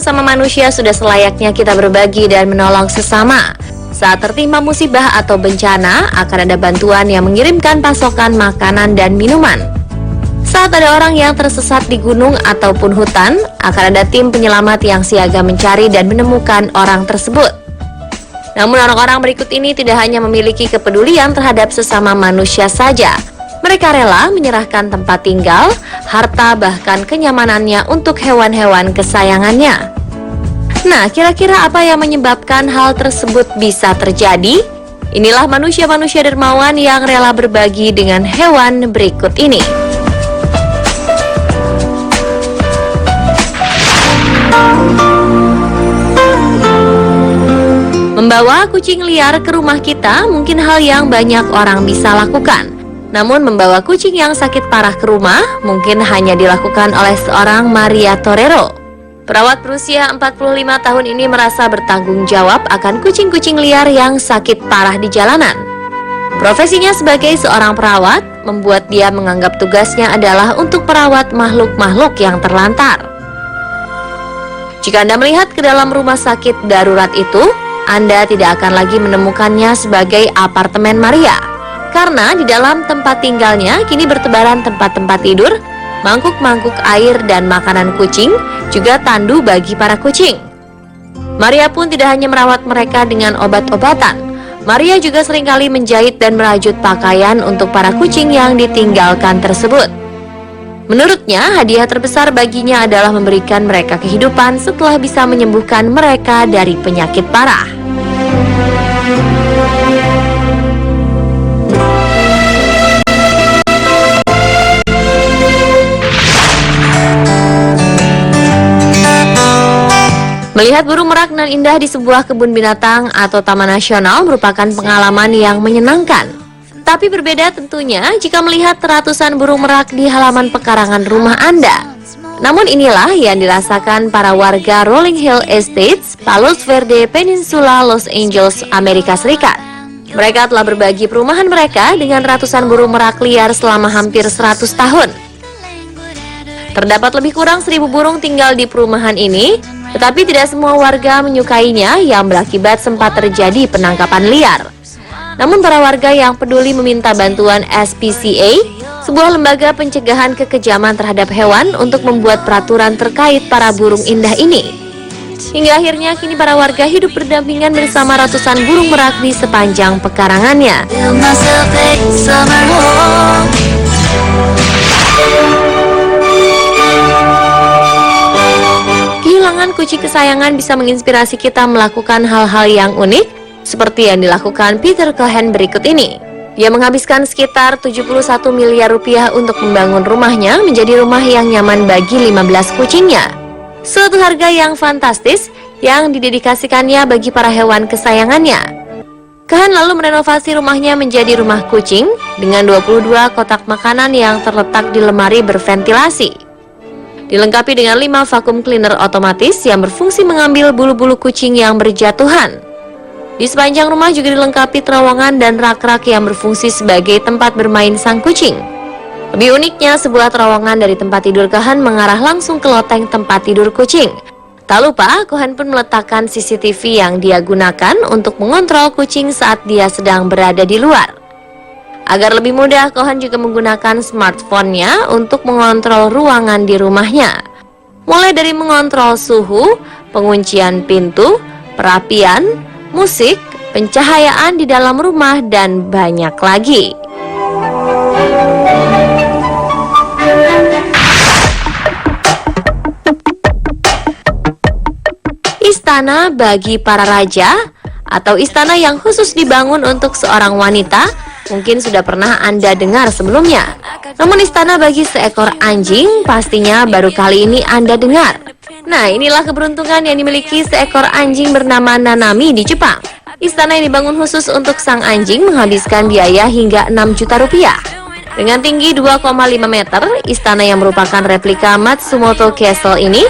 sesama manusia sudah selayaknya kita berbagi dan menolong sesama. Saat tertimpa musibah atau bencana, akan ada bantuan yang mengirimkan pasokan makanan dan minuman. Saat ada orang yang tersesat di gunung ataupun hutan, akan ada tim penyelamat yang siaga mencari dan menemukan orang tersebut. Namun orang-orang berikut ini tidak hanya memiliki kepedulian terhadap sesama manusia saja. Mereka rela menyerahkan tempat tinggal, harta, bahkan kenyamanannya untuk hewan-hewan kesayangannya. Nah, kira-kira apa yang menyebabkan hal tersebut bisa terjadi? Inilah manusia-manusia dermawan yang rela berbagi dengan hewan berikut ini. Membawa kucing liar ke rumah kita mungkin hal yang banyak orang bisa lakukan. Namun membawa kucing yang sakit parah ke rumah mungkin hanya dilakukan oleh seorang Maria Torero. Perawat berusia 45 tahun ini merasa bertanggung jawab akan kucing-kucing liar yang sakit parah di jalanan. Profesinya sebagai seorang perawat membuat dia menganggap tugasnya adalah untuk merawat makhluk-makhluk yang terlantar. Jika Anda melihat ke dalam rumah sakit darurat itu, Anda tidak akan lagi menemukannya sebagai apartemen Maria. Karena di dalam tempat tinggalnya kini bertebaran tempat-tempat tidur, mangkuk-mangkuk air dan makanan kucing, juga tandu bagi para kucing. Maria pun tidak hanya merawat mereka dengan obat-obatan. Maria juga seringkali menjahit dan merajut pakaian untuk para kucing yang ditinggalkan tersebut. Menurutnya, hadiah terbesar baginya adalah memberikan mereka kehidupan setelah bisa menyembuhkan mereka dari penyakit parah. Melihat burung merak nan indah di sebuah kebun binatang atau taman nasional merupakan pengalaman yang menyenangkan. Tapi berbeda tentunya jika melihat ratusan burung merak di halaman pekarangan rumah Anda. Namun inilah yang dirasakan para warga Rolling Hill Estates, Palos Verde Peninsula, Los Angeles, Amerika Serikat. Mereka telah berbagi perumahan mereka dengan ratusan burung merak liar selama hampir 100 tahun. Terdapat lebih kurang 1.000 burung tinggal di perumahan ini, tetapi tidak semua warga menyukainya yang berakibat sempat terjadi penangkapan liar. Namun para warga yang peduli meminta bantuan SPCA, sebuah lembaga pencegahan kekejaman terhadap hewan, untuk membuat peraturan terkait para burung indah ini. Hingga akhirnya kini para warga hidup berdampingan bersama ratusan burung merak di sepanjang pekarangannya. Kehilangan kucing kesayangan bisa menginspirasi kita melakukan hal-hal yang unik, seperti yang dilakukan Peter Cohen berikut ini. Dia menghabiskan sekitar 71 miliar rupiah untuk membangun rumahnya menjadi rumah yang nyaman bagi 15 kucingnya. Suatu harga yang fantastis yang didedikasikannya bagi para hewan kesayangannya. Cohen lalu merenovasi rumahnya menjadi rumah kucing dengan 22 kotak makanan yang terletak di lemari berventilasi. Dilengkapi dengan 5 vacuum cleaner otomatis yang berfungsi mengambil bulu-bulu kucing yang berjatuhan. Di sepanjang rumah juga dilengkapi terowongan dan rak-rak yang berfungsi sebagai tempat bermain sang kucing. Lebih uniknya, sebuah terowongan dari tempat tidur Cohen mengarah langsung ke loteng tempat tidur kucing. Tak lupa, Cohen pun meletakkan CCTV yang dia gunakan untuk mengontrol kucing saat dia sedang berada di luar. Agar lebih mudah, Cohen juga menggunakan smartphone-nya untuk mengontrol ruangan di rumahnya. Mulai dari mengontrol suhu, penguncian pintu, perapian, musik, pencahayaan di dalam rumah, dan banyak lagi. Istana bagi para raja atau istana yang khusus dibangun untuk seorang wanita mungkin sudah pernah Anda dengar sebelumnya. Namun istana bagi seekor anjing pastinya baru kali ini Anda dengar. Nah, inilah keberuntungan yang dimiliki seekor anjing bernama Nanami di Jepang. Istana yang dibangun khusus untuk sang anjing menghabiskan biaya hingga 6 juta rupiah. Dengan tinggi 2,5 meter, istana yang merupakan replika Matsumoto Castle ini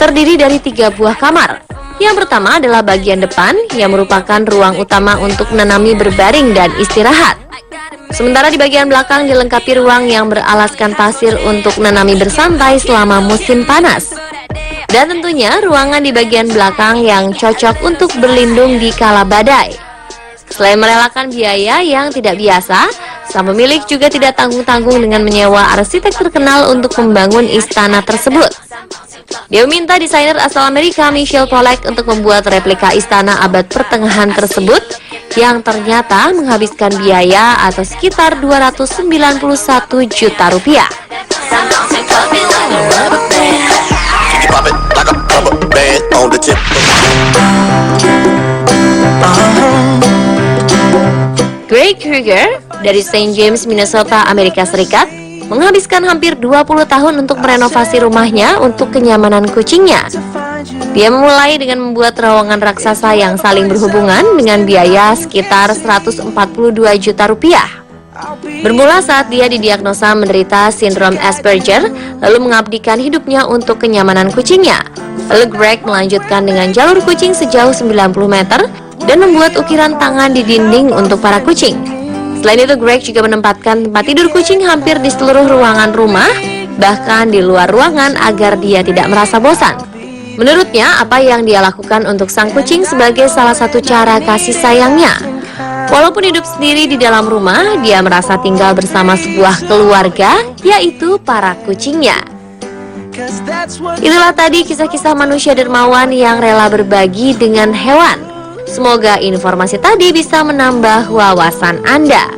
terdiri dari 3 buah kamar. Yang pertama adalah bagian depan yang merupakan ruang utama untuk Nanami berbaring dan istirahat. Sementara di bagian belakang dilengkapi ruang yang beralaskan pasir untuk Nanami bersantai selama musim panas. Dan tentunya ruangan di bagian belakang yang cocok untuk berlindung di kala badai. Selain merelakan biaya yang tidak biasa, sang pemilik juga tidak tanggung-tanggung dengan menyewa arsitek terkenal untuk membangun istana tersebut. Dia meminta desainer asal Amerika Michelle Pollack untuk membuat replika istana abad pertengahan tersebut yang ternyata menghabiskan biaya atau sekitar 291 juta rupiah. Greg Krueger dari St. James, Minnesota, Amerika Serikat menghabiskan hampir 20 tahun untuk merenovasi rumahnya untuk kenyamanan kucingnya. Dia memulai dengan membuat terowongan raksasa yang saling berhubungan dengan biaya sekitar 142 juta rupiah. Bermula saat dia didiagnosa menderita sindrom Asperger, lalu mengabdikan hidupnya untuk kenyamanan kucingnya. Lalu Greg melanjutkan dengan jalur kucing sejauh 90 meter dan membuat ukiran tangan di dinding untuk para kucing. Selain itu, Greg juga menempatkan tempat tidur kucing hampir di seluruh ruangan rumah, bahkan di luar ruangan agar dia tidak merasa bosan. Menurutnya, apa yang dia lakukan untuk sang kucing sebagai salah satu cara kasih sayangnya. Walaupun hidup sendiri di dalam rumah, dia merasa tinggal bersama sebuah keluarga, yaitu para kucingnya. Itulah tadi kisah-kisah manusia dermawan yang rela berbagi dengan hewan. Semoga informasi tadi bisa menambah wawasan Anda.